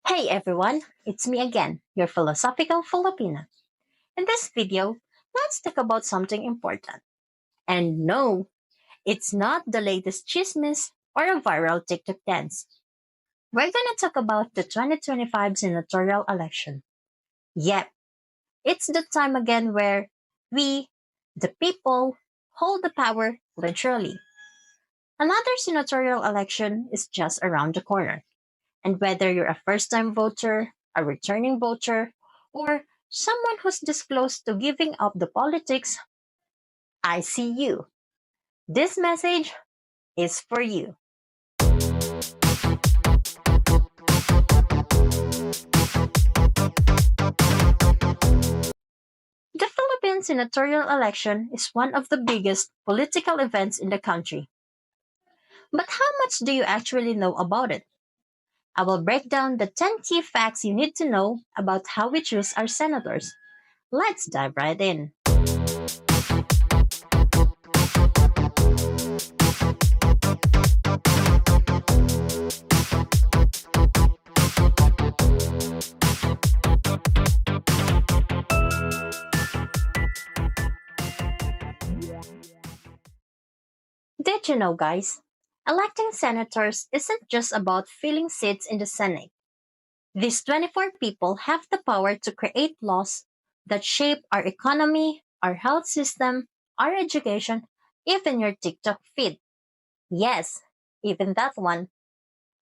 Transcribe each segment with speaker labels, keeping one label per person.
Speaker 1: Hey everyone, it's me again, your philosophical Filipina. In this video, let's talk about something important. And no, it's not the latest chismes or a viral TikTok dance. We're gonna talk about the 2025 Senatorial election. Yep, it's the time again where we, the people, hold the power literally. Another senatorial election is just around the corner. And whether you're a first time voter, a returning voter, or someone who's this close to giving up the politics, I see you. This message is for you. The Philippine senatorial election is one of the biggest political events in the country. But how much do you actually know about it? I will break down the 10 key facts you need to know about how we choose our senators. Let's dive right in. Did you know, guys? Electing senators isn't just about filling seats in the Senate. These 24 people have the power to create laws that shape our economy, our health system, our education, even your TikTok feed. Yes, even that one.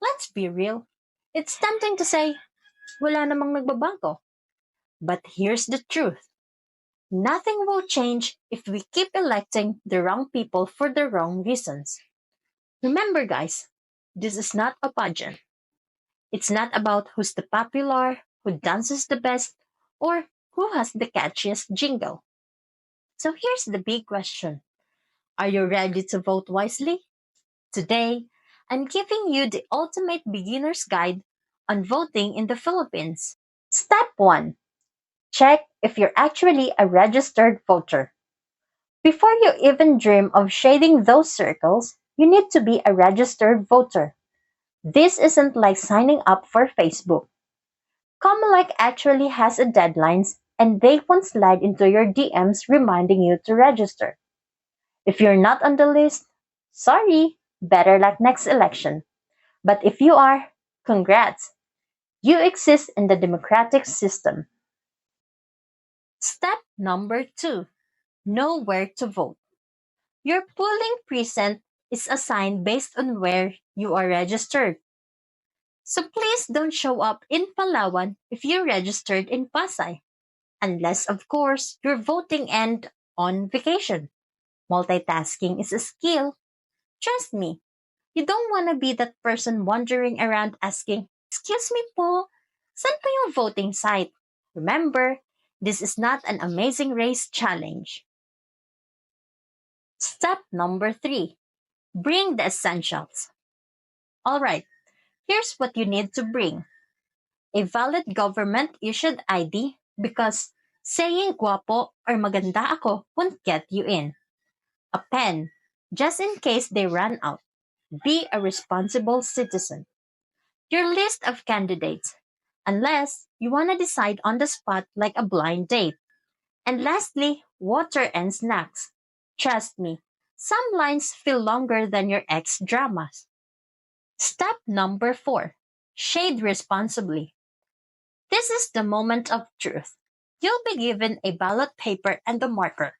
Speaker 1: Let's be real. It's tempting to say, wala namang nagbabago. But here's the truth. Nothing will change if we keep electing the wrong people for the wrong reasons. Remember, guys, this is not a pageant. It's not about who's the popular, who dances the best, or who has the catchiest jingle. So here's the big question. Are you ready to vote wisely? Today, I'm giving you the ultimate beginner's guide on voting in the Philippines. Step 1. Check if you're actually a registered voter. Before you even dream of shading those circles, you need to be a registered voter. This isn't like signing up for Facebook. Comelec actually has a deadlines and they won't slide into your DMs reminding you to register. If you're not on the list, sorry, better luck next election. But if you are, congrats. You exist in the democratic system. Step number 2. Know where to vote. Your polling precinct is assigned based on where you are registered. So please don't show up in Palawan if you registered in Pasay. Unless, of course, you're voting and on vacation. Multitasking is a skill. Trust me, you don't want to be that person wandering around asking, "Excuse me po, saan po yung voting site?" Remember, this is not an amazing race challenge. Step number 3. Bring the essentials. Alright, here's what you need to bring. A valid government-issued ID because saying guapo or maganda ako won't get you in. A pen, just in case they run out. Be a responsible citizen. Your list of candidates, unless you want to decide on the spot like a blind date. And lastly, water and snacks. Trust me, some lines feel longer than your ex dramas. Step number 4. Shade responsibly. This is the moment of truth. You'll be given a ballot paper and a marker.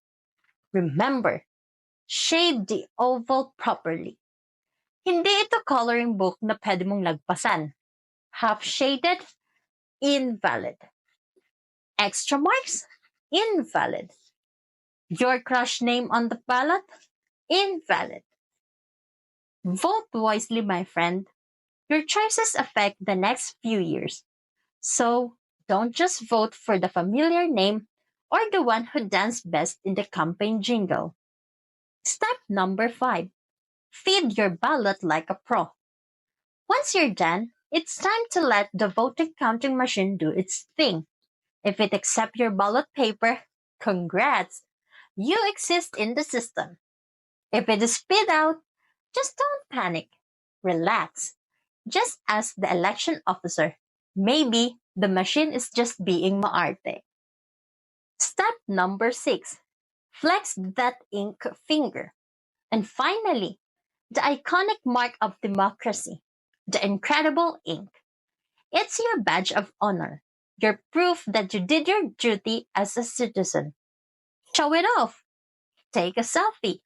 Speaker 1: Remember, shade the oval properly. Hindi ito coloring book na pwede mong lagpasan. Half-shaded, invalid. Extra marks, invalid. Your crush name on the ballot, invalid. Vote wisely, my friend. Your choices affect the next few years. So, don't just vote for the familiar name or the one who danced best in the campaign jingle. Step number 5. Feed your ballot like a pro. Once you're done, it's time to let the voting counting machine do its thing. If it accepts your ballot paper, congrats! You exist in the system. If it is spit out, just don't panic. Relax. Just ask the election officer. Maybe the machine is just being maarte. Step number 6. Flex that ink finger. And finally, the iconic mark of democracy, the incredible ink. It's your badge of honor, your proof that you did your duty as a citizen. Show it off, take a selfie,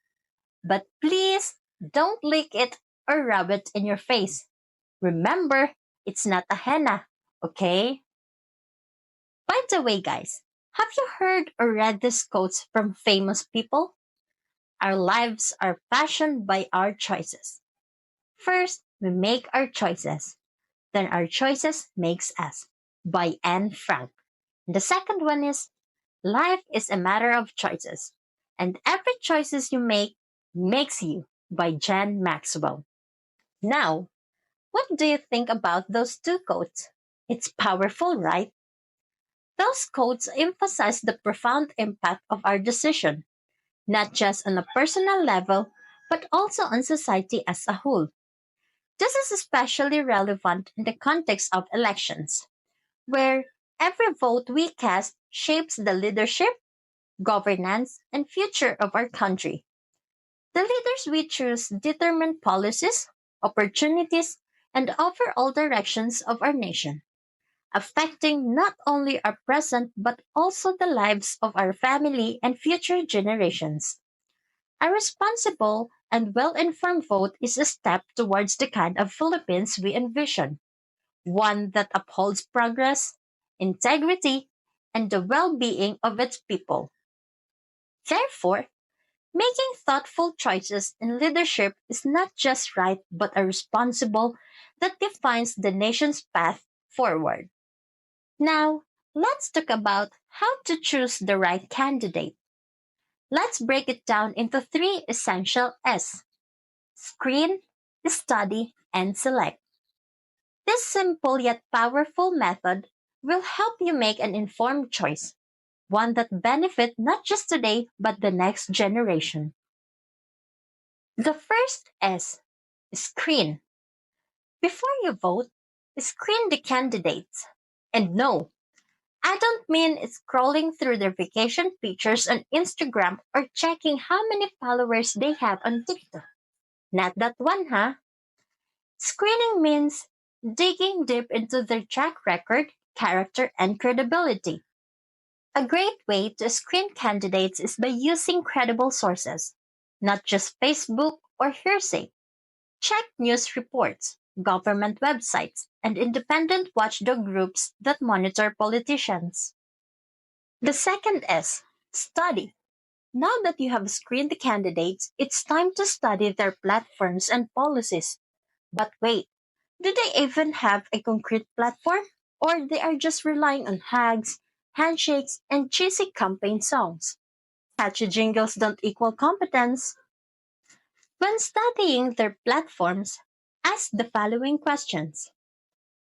Speaker 1: but please don't lick it or rub it in your face. Remember, it's not a henna, okay? By the way, guys, have you heard or read these quotes from famous people? Our lives are fashioned by our choices. First, we make our choices. Then our choices makes us. By Anne Frank. The second one is life is a matter of choices. And every choices you make makes you. By Jan Maxwell. Now, what do you think about those two quotes? It's powerful, right? Those quotes emphasize the profound impact of our decision, not just on a personal level, but also on society as a whole. This is especially relevant in the context of elections, where every vote we cast shapes the leadership, governance, and future of our country. The leaders we choose determine policies, opportunities, and overall directions of our nation, affecting not only our present but also the lives of our family and future generations. A responsible and well informed vote is a step towards the kind of Philippines we envision, one that upholds progress, integrity, and the well being of its people. Therefore, making thoughtful choices in leadership is not just right but a responsible that defines the nation's path forward. Now, let's talk about how to choose the right candidate. Let's break it down into three essential S: screen, study, and select. This simple yet powerful method will help you make an informed choice, one that benefits not just today but the next generation. The first S, screen. Before you vote, screen the candidates. And no, I don't mean scrolling through their vacation pictures on Instagram or checking how many followers they have on TikTok. Not that one, huh? Screening means digging deep into their track record, character, and credibility. A great way to screen candidates is by using credible sources, not just Facebook or hearsay. Check news reports, government websites, and independent watchdog groups that monitor politicians. The second is study. Now that you have screened the candidates, it's time to study their platforms and policies. But wait, do they even have a concrete platform? Or they are just relying on hugs, handshakes, and cheesy campaign songs? Catchy jingles don't equal competence. When studying their platforms, ask the following questions.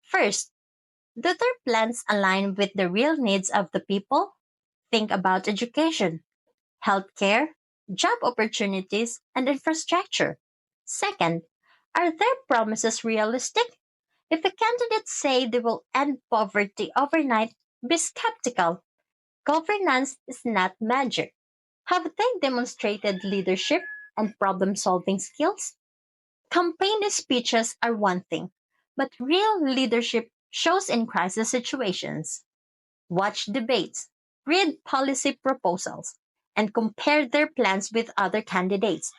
Speaker 1: First, do their plans align with the real needs of the people? Think about education, healthcare, job opportunities, and infrastructure. Second, are their promises realistic? If the candidates say they will end poverty overnight, be skeptical. Governance is not magic. Have they demonstrated leadership and problem solving skills? Campaign speeches are one thing, but real leadership shows in crisis situations. Watch debates, read policy proposals, and compare their plans with other candidates.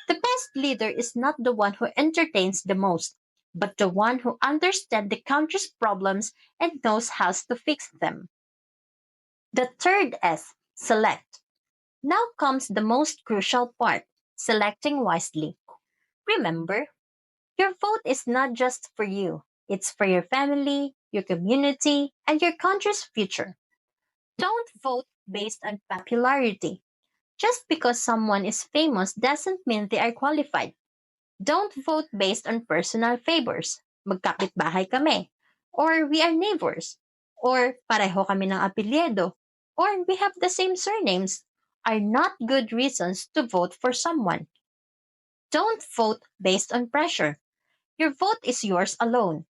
Speaker 1: The best leader is not the one who entertains the most, but the one who understands the country's problems and knows how to fix them. The third S, select. Now comes the most crucial part, selecting wisely. Remember, your vote is not just for you, it's for your family, your community, and your country's future. Don't vote based on popularity. Just because someone is famous doesn't mean they are qualified. Don't vote based on personal favors. Magkapit-bahay kami. Or we are neighbors. Or pareho kami ng apelyido. Or we have the same surnames. Are not good reasons to vote for someone. Don't vote based on pressure. Your vote is yours alone.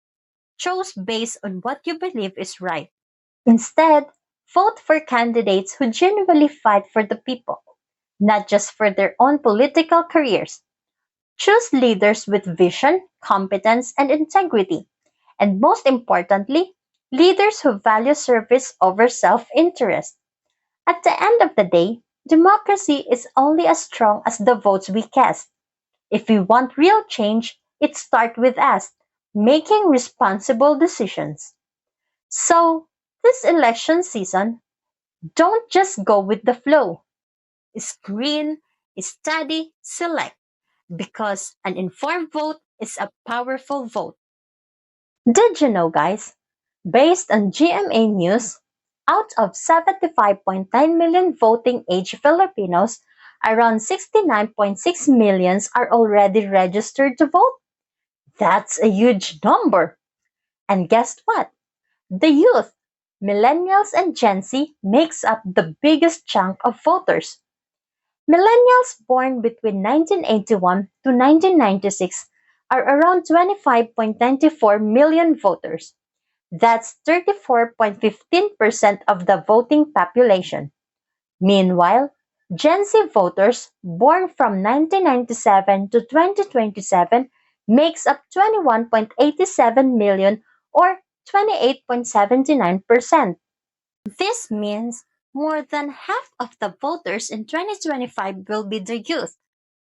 Speaker 1: chose based on what you believe is right. Instead, vote for candidates who genuinely fight for the people, not just for their own political careers. Choose leaders with vision, competence, and integrity. And most importantly, leaders who value service over self interest. At the end of the day, democracy is only as strong as the votes we cast. If we want real change, it starts with us making responsible decisions. So, this election season, don't just go with the flow. Screen, study, select, because an informed vote is a powerful vote. Did you know, guys? Based on GMA News, out of 75.9 million voting age Filipinos, around 69.6 millions are already registered to vote. That's a huge number. And guess what? The youth, millennials and Gen Z makes up the biggest chunk of voters. Millennials born between 1981 to 1996 are around 25.94 million voters. That's 34.15% of the voting population. Meanwhile, Gen Z voters born from 1997 to 2027 makes up 21.87 million or 28.79%. This means more than half of the voters in 2025 will be the youth.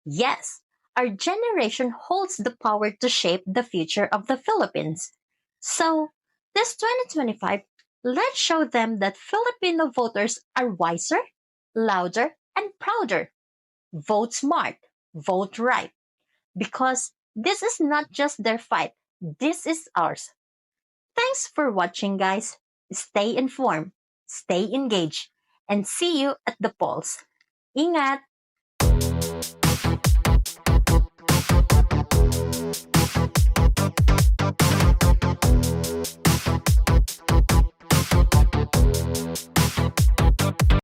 Speaker 1: Yes, our generation holds the power to shape the future of the Philippines. So, this 2025, let's show them that Filipino voters are wiser, louder, and prouder. Vote smart, vote right, because this is not just their fight, this is ours. Thanks for watching, guys. Stay informed, stay engaged, and see you at the polls. Ingat!